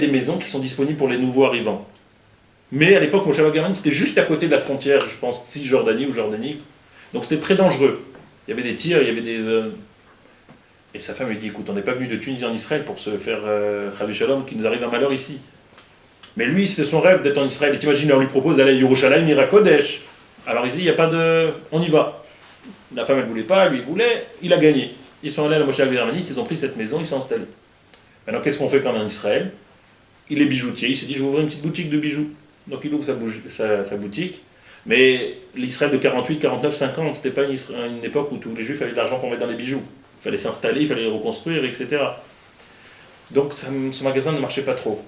des maisons qui sont disponibles pour les nouveaux arrivants. Mais à l'époque, Moshe Gamani, c'était juste à côté de la frontière, je pense, Cisjordanie ou Jordanie. Donc c'était très dangereux. Il y avait des tirs, il y avait des... Et sa femme lui dit, écoute, on n'est pas venu de Tunisie en Israël pour se faire Chavi Shalom, qu'il nous arrive un malheur ici. Mais lui, c'est son rêve d'être en Israël. Et t'imagines, on lui propose d'aller à Yerushalayim, Ira Kodesh. Alors il dit, il n'y a pas de... On y va. La femme, elle ne voulait pas, lui, il voulait, il a gagné. Ils sont allés à la Moshe Gamani, ils ont pris cette maison, ils sont installés. Maintenant, qu'est-ce qu'on fait quand on est en Israël? Il est bijoutier, il s'est dit, je vais ouvrir une petite boutique de bijoux. Donc il ouvre sa boutique. Mais l'Israël de 48, 49, 50, c'était pas une époque où tous les Juifs avaient de l'argent pour mettre dans les bijoux. Il fallait s'installer, il fallait reconstruire, etc. Donc son magasin ne marchait pas trop.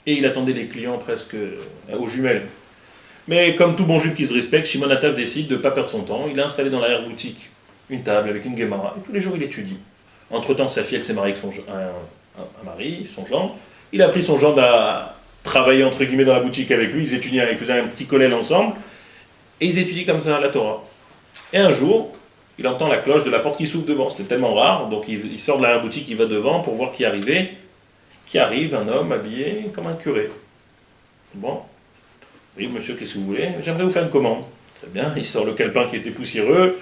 Et il attendait les clients presque aux jumelles. Mais comme tout bon Juif qui se respecte, Shimon Hattab décide de ne pas perdre son temps. Il a installé dans l'arrière-boutique une table avec une Gemara. Et tous les jours, il étudie. Entre-temps, sa fille, elle s'est mariée avec un mari, son gendre. Il a pris son gendre à travailler entre guillemets dans la boutique avec lui, ils faisaient un petit collège ensemble, et ils étudient comme ça la Torah. Et un jour, il entend la cloche de la porte qui s'ouvre devant, c'était tellement rare, donc il sort de la boutique, il va devant pour voir qui arrivait. Qui arrive, un homme habillé comme un curé. Bon, oui monsieur, qu'est-ce que vous voulez? J'aimerais vous faire une commande. Très bien, il sort le calepin qui était poussiéreux,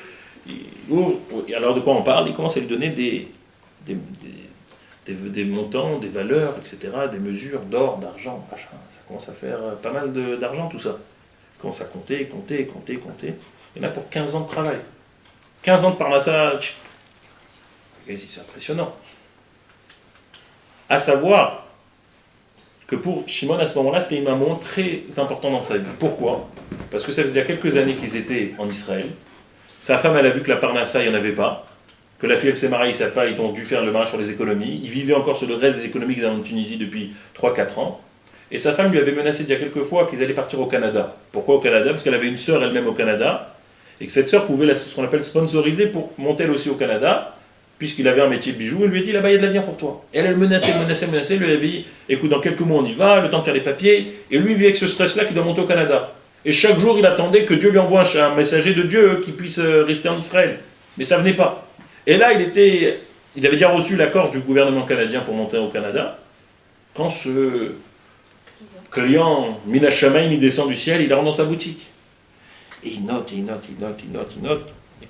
il ouvre, et alors de quoi on parle? Il commence à lui donner des montants, des valeurs, etc., des mesures d'or, d'argent, machin. Ça commence à faire pas mal d'argent tout ça. Il commence à compter. Il y en a pour 15 ans de travail. 15 ans de parnassa. C'est impressionnant. À savoir que pour Shimon, à ce moment-là, c'était un moment très important dans sa vie. Pourquoi? Parce que ça faisait quelques années qu'ils étaient en Israël. Sa femme, elle a vu que la parnassa, il n'y en avait pas. Que la fille, elle s'est mariée, ils ne savent pas, ils ont dû faire le mariage sur les économies. Ils vivaient encore sur le reste des économies qu'ils avaient en Tunisie depuis 3-4 ans. Et sa femme lui avait menacé déjà quelques fois qu'ils allaient partir au Canada. Pourquoi au Canada? Parce qu'elle avait une sœur elle-même au Canada, et que cette sœur pouvait ce qu'on appelle sponsoriser pour monter elle aussi au Canada, puisqu'il avait un métier de bijoux, et lui a dit, là-bas, il y a de l'avenir pour toi. Et elle menaçait, lui avait dit, écoute, dans quelques mois on y va, le temps de faire les papiers, et lui, il vit avec ce stress-là qu'il doit monter au Canada. Et chaque jour, il attendait que Dieu lui envoie un messager de Dieu qui puisse rester en Israël. Mais ça venait pas. Et là, il avait déjà reçu l'accord du gouvernement canadien pour monter au Canada. Quand ce client, Mina Shamaim, il descend du ciel, il rentre dans sa boutique. Et il note. Et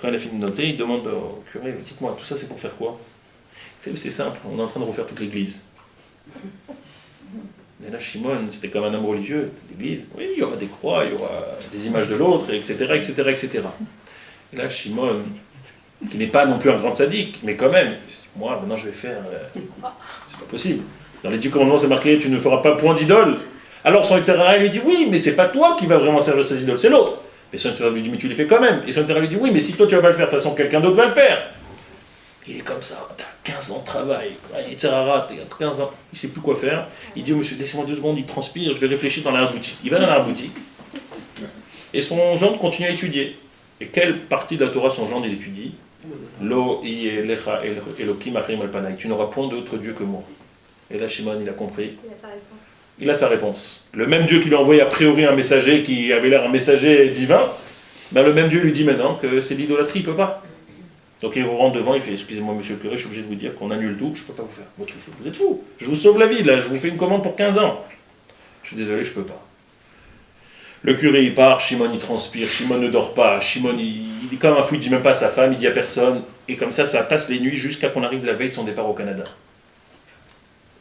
quand il a fini de noter, il demande au curé, dites-moi, tout ça c'est pour faire quoi? Il fait, c'est simple, on est en train de refaire toute l'église. Mais là, Shimon, c'était comme un homme religieux, l'église. Oui, il y aura des croix, il y aura des images de l'autre, etc. Et là, Shimon, qui n'est pas non plus un grand sadique, mais quand même, moi, maintenant je vais faire... c'est pas possible. Dans les 10 commandements, c'est marqué, tu ne feras pas point d'idole. Alors son Yetzirah lui dit, oui, mais c'est pas toi qui vas vraiment servir ces idoles, c'est l'autre. Et son Yetzirah lui dit, mais tu les fais quand même. Et son Yetzirah lui dit, oui, mais si toi tu vas pas le faire, de toute façon, quelqu'un d'autre va le faire. Il est comme ça, t'as 15 ans de travail, Yetzirah, t'as 15 ans, il sait plus quoi faire. Il dit, oh, monsieur, laissez-moi 2 secondes, il transpire, je vais réfléchir dans la boutique. Il va dans la boutique. Et son gendre continue à étudier. Et quelle partie de la Torah son gendre il étudie? Lo lecha elokim achim al panai. Tu n'auras point d'autre Dieu que moi. Et là, Shimon, il a compris. Il a sa réponse. Le même Dieu qui lui a envoyé a priori un messager qui avait l'air un messager divin, ben le même Dieu lui dit maintenant que c'est l'idolâtrie, il ne peut pas. Donc il rentre devant, il fait, excusez-moi monsieur le curé, je suis obligé de vous dire qu'on annule tout, je ne peux pas vous faire votre fou. Vous êtes fou. Je vous sauve la vie, là, je vous fais une commande pour 15 ans. Je suis désolé, je ne peux pas. Le curé il part, Shimon il transpire, Shimon ne dort pas, Shimon il est comme un fou, il dit même pas à sa femme, il dit à personne, et comme ça passe les nuits jusqu'à qu'on arrive la veille de son départ au Canada.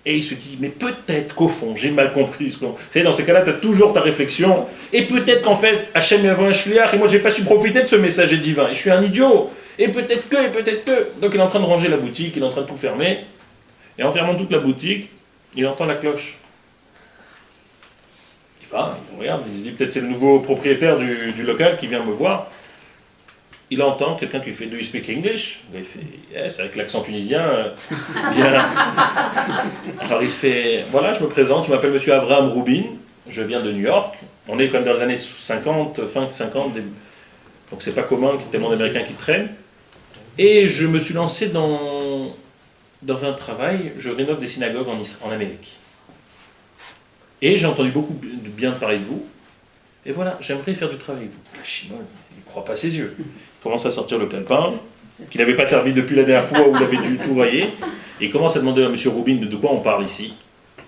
Et il se dit, mais peut-être qu'au fond, j'ai mal compris. Vous savez, dans ces cas-là, tu as toujours ta réflexion, et peut-être qu'en fait, Hachem est un shliach, et moi j'ai pas su profiter de ce messager divin, et je suis un idiot, et peut-être que. Donc il est en train de ranger la boutique, il est en train de tout fermer, et en fermant toute la boutique, il entend la cloche. Il regarde, il se dit peut-être c'est le nouveau propriétaire du local qui vient me voir. Il entend quelqu'un qui fait « Do you speak English ?» Il fait « Yes », avec l'accent tunisien. Bien. Alors il fait « Voilà, je me présente, je m'appelle monsieur Avraham Rubin, je viens de New York. » On est comme dans les années 50, fin 50, donc c'est pas commun qu'il y ait tellement d'Américains qui traînent. Et je me suis lancé dans un travail, je rénove des synagogues en Amérique. Et j'ai entendu beaucoup de bien parler de vous. Et voilà, j'aimerais faire du travail avec vous. La Shimon, il ne croit pas ses yeux. Il commence à sortir le calepin, qu'il n'avait pas servi depuis la dernière fois où il avait dû tout rayer. Et il commence à demander à M. Rubin de quoi on parle ici.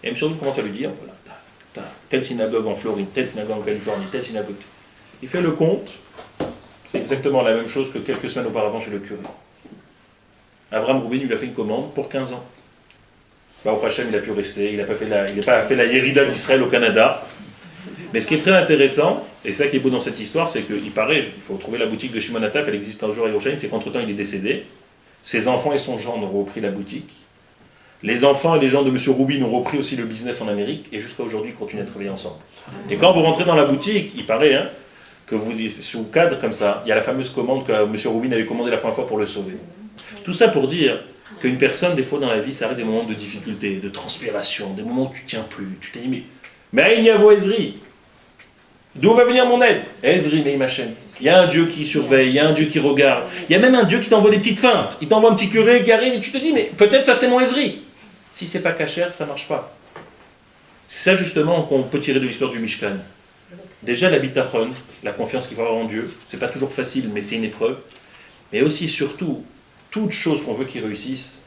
Et M. Soudou commence à lui dire, voilà, t'as telle synagogue en Floride, telle synagogue en Californie, telle synagogue. Il fait le compte, c'est exactement la même chose que quelques semaines auparavant chez le curé. Avraham Rubin lui a fait une commande pour 15 ans. Baruch Hashem, il a pu rester, il n'a pas fait la Yérida d'Israël au Canada. Mais ce qui est très intéressant, et ça qui est beau dans cette histoire, c'est qu'il paraît, il faut trouver la boutique de Shimon Ataf, elle existe un jour à Yerushalayim, c'est qu'entre-temps il est décédé. Ses enfants et son gendre ont repris la boutique. Les enfants et les gens de M. Rubin ont repris aussi le business en Amérique, et jusqu'à aujourd'hui ils continuent à travailler ensemble. Et quand vous rentrez dans la boutique, il paraît que vous, sous cadre comme ça, il y a la fameuse commande que M. Rubin avait commandée la première fois pour le sauver. Tout ça pour dire qu'une personne, des fois dans la vie, ça arrive des moments de difficulté, de transpiration, des moments où tu ne tiens plus, tu t'es dit, mais Aïn Yavo Ezri, d'où va venir mon aide? Ezri, mais ma chaîne. Il y a un Dieu qui surveille, il y a un Dieu qui regarde, il y a même un Dieu qui t'envoie des petites feintes, il t'envoie un petit curé qui arrive et tu te dis, mais peut-être ça c'est mon Ezri. Si c'est pas cachère, ça marche pas. C'est ça justement qu'on peut tirer de l'histoire du Mishkan. Déjà la bitachon, la confiance qu'il faut avoir en Dieu, c'est pas toujours facile, mais c'est une épreuve. Mais aussi et surtout, toute chose qu'on veut qu'il réussisse,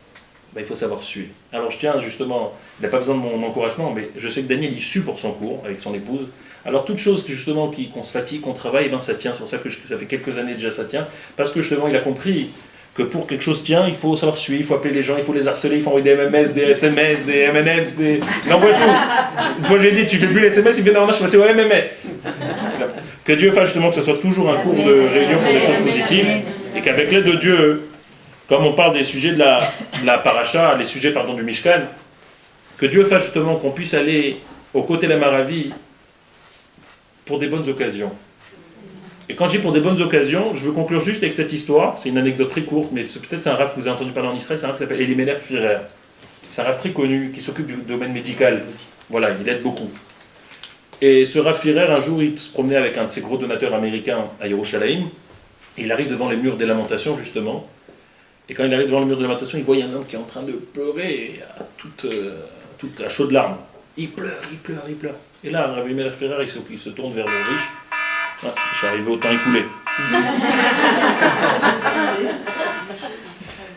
il faut savoir suivre. Alors je tiens justement, il n'a pas besoin de mon encouragement, mais je sais que Daniel il sue pour son cours avec son épouse. Alors toute chose justement qu'on se fatigue, qu'on travaille, ça tient. C'est pour ça que ça fait quelques années déjà ça tient, parce que justement il a compris que pour quelque chose tient, il faut savoir suivre, il faut appeler les gens, il faut les harceler, il faut envoyer des MMS, des SMS, des M&M's, il envoie tout. Une fois j'ai dit, tu fais plus les SMS, il vient d'avoir je passais au MMS. Que Dieu fasse justement que ce soit toujours un cours de réunion pour des choses positives, et qu'avec l'aide de Dieu, comme on parle des sujets de la paracha, les sujets du Mishkan, que Dieu fasse justement qu'on puisse aller aux côtés de la Maravi pour des bonnes occasions. Et quand je dis pour des bonnes occasions, je veux conclure juste avec cette histoire. C'est une anecdote très courte, mais peut-être c'est un rave que vous avez entendu parler en Israël. C'est un rave qui s'appelle Elimelech Firer. C'est un rave très connu qui s'occupe du domaine médical. Voilà, il aide beaucoup. Et ce rave Firer, un jour, il se promenait avec un de ses gros donateurs américains à Yerushalayim. Et il arrive devant les murs des lamentations, justement. Et quand il arrive devant le mur de lamentation, il voit un homme qui est en train de pleurer à toute à chaudes larmes. Il pleure. Et là, Rabbi Meir Ferrer, il se tourne vers le riche. Ah, je suis arrivé au temps écoulé.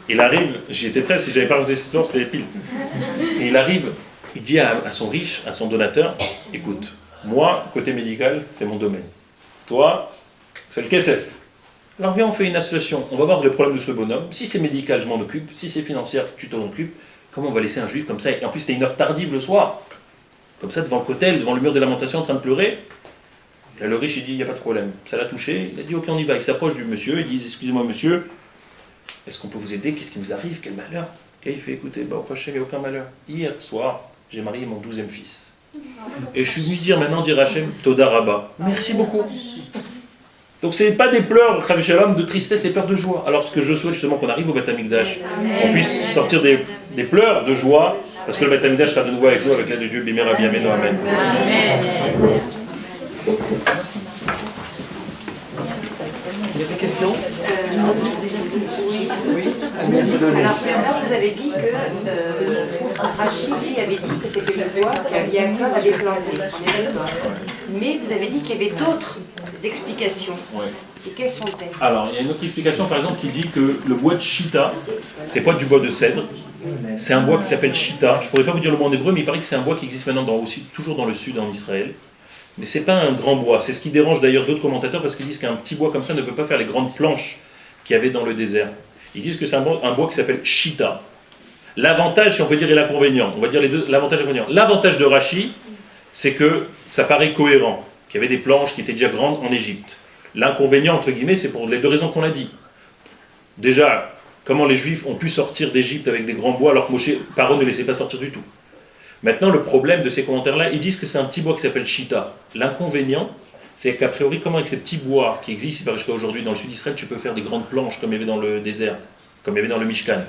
Il arrive, j'y étais prêt, si j'avais pas raconté cette histoire, c'était pile. Et il arrive, il dit à son riche, à son donateur, écoute, moi, côté médical, c'est mon domaine. Toi, c'est le KSF. Alors viens, on fait une association, on va voir le problème de ce bonhomme. Si c'est médical, je m'en occupe. Si c'est financier, tu t'en occupes. Comment on va laisser un juif comme ça? Et en plus, c'était une heure tardive le soir. Comme ça, devant le cotel, devant le mur de lamentation, en train de pleurer. Là, le riche, il dit, il n'y a pas de problème. Ça l'a touché, il a dit, ok, on y va. Il s'approche du monsieur, il dit, excusez-moi monsieur, est-ce qu'on peut vous aider? Qu'est-ce qui vous arrive? Quel malheur? Et il fait, écoutez, au prochain, il n'y a aucun malheur. Hier soir, j'ai marié mon 12e fils. Et je suis venu dire maintenant, dire Hachem, Toda Rabba. Merci beaucoup. Donc ce n'est pas des pleurs, de tristesse et peur de joie. Alors ce que je souhaite justement qu'on arrive au Beth Amikdash, qu'on puisse sortir des pleurs de joie, parce que le Beth Amikdash sera de nouveau avec nous, avec l'aide de Dieu, Bimera Biameno, Amen. Il y a des questions? Oui. Alors, là, vous avez dit que Rachid, lui, avait dit que c'était le bois qu'Yaakov avait planté. On est d'accord. Mais vous avez dit qu'il y avait d'autres explications. Ouais. Et quelles sont-elles? Alors, il y a une autre explication, par exemple, qui dit que le bois de Chita, c'est pas du bois de cèdre, c'est un bois qui s'appelle Chita. Je ne pourrais pas vous dire le mot en hébreu, mais il paraît que c'est un bois qui existe maintenant toujours dans le sud, en Israël. Mais c'est pas un grand bois. C'est ce qui dérange d'ailleurs d'autres commentateurs, parce qu'ils disent qu'un petit bois comme ça ne peut pas faire les grandes planches qu'il y avait dans le désert. Ils disent que c'est un bois qui s'appelle Chita. L'avantage, si on peut dire, et l'inconvénient, on va dire les deux, l'avantage et l'inconvénient. L'avantage de Rachi, c'est que ça paraît cohérent, qu'il y avait des planches qui étaient déjà grandes en Égypte. L'inconvénient, entre guillemets, c'est pour les deux raisons qu'on a dit. Déjà, comment les Juifs ont pu sortir d'Égypte avec des grands bois alors que Moshe, Paro ne laissait pas sortir du tout. Maintenant, le problème de ces commentaires-là, ils disent que c'est un petit bois qui s'appelle Chita. L'inconvénient, c'est qu'a priori, comment avec ces petits bois qui existent jusqu'à aujourd'hui dans le sud d'Israël, tu peux faire des grandes planches comme il y avait dans le désert, comme il y avait dans le Mishkan.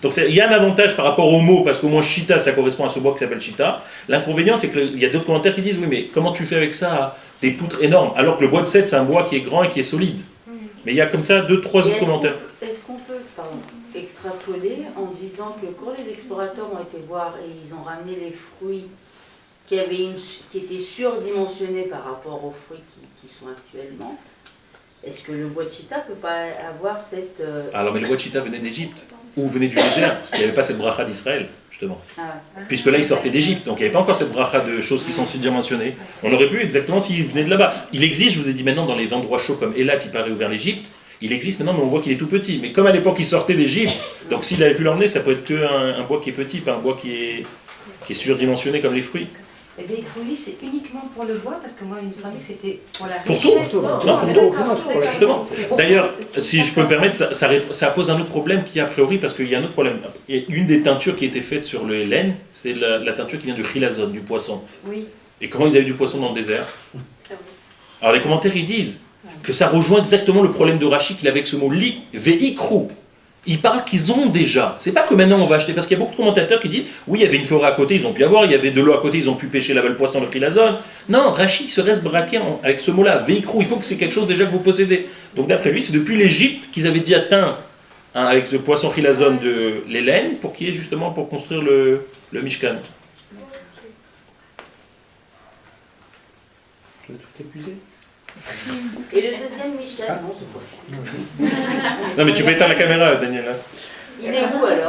Donc il y a un avantage par rapport au mot, parce qu'au moins Chita, ça correspond à ce bois qui s'appelle Chita. L'inconvénient, c'est qu'il y a d'autres commentaires qui disent, oui, mais comment tu fais avec ça des poutres énormes, alors que le bois de cèdre, c'est un bois qui est grand et qui est solide. Mais il y a comme ça 2-3 autres commentaires. Est-ce qu'on peut extrapoler en disant que quand les explorateurs ont été voir et ils ont ramené les fruits qui étaient surdimensionnés par rapport aux fruits qui sont actuellement, est-ce que le bois de Chita ne peut pas avoir cette... Alors, mais le bois de Chita venait d'Égypte. où venait du désert, il n'y avait pas cette bracha d'Israël, justement. Ah ouais. Puisque là, il sortait d'Égypte, donc il n'y avait pas encore cette bracha de choses qui sont surdimensionnées. On aurait pu exactement s'il venait de là-bas. Il existe, je vous ai dit maintenant, dans les endroits chauds comme Elat, il paraît ouvert l'Égypte, il existe maintenant, mais on voit qu'il est tout petit. Mais comme à l'époque, il sortait d'Égypte, donc s'il avait pu l'emmener, ça peut être qu'un bois qui est petit, pas un bois qui est surdimensionné comme les fruits. Et bien, Écroulis, c'est uniquement pour le bois, parce que moi, il me semblait que c'était pour la Pour richesse. tout. Non, pour tout. Justement. D'ailleurs, si je peux me permettre, ça pose un autre problème qui, a priori, parce qu'il y a un autre problème. Et une des teintures qui était faite sur le laine, c'est la teinture qui vient du chilazone, du poisson. Oui. Et comment ils avaient du poisson dans le désert? Alors les commentaires, ils disent que ça rejoint exactement le problème de Rachi qu'il avait avec ce mot li, veikrou. Ils parlent qu'ils ont déjà. C'est pas que maintenant on va acheter, parce qu'il y a beaucoup de commentateurs qui disent oui, il y avait une forêt à côté, ils ont pu avoir, il y avait de l'eau à côté, ils ont pu pêcher là-bas le poisson, le chilazone. Non, Rachi se reste braqué avec ce mot-là, veikrou. Il faut que c'est quelque chose déjà que vous possédez. Donc d'après lui, c'est depuis l'Égypte qu'ils avaient dit atteint avec le poisson chilazone de l'Hélène pour qu'il y ait justement pour construire le Mishkan. Je vais tout épuiser. Et le deuxième Mishkan, non, c'est pas. Non mais tu peux éteindre la caméra, Daniel. Il est où alors?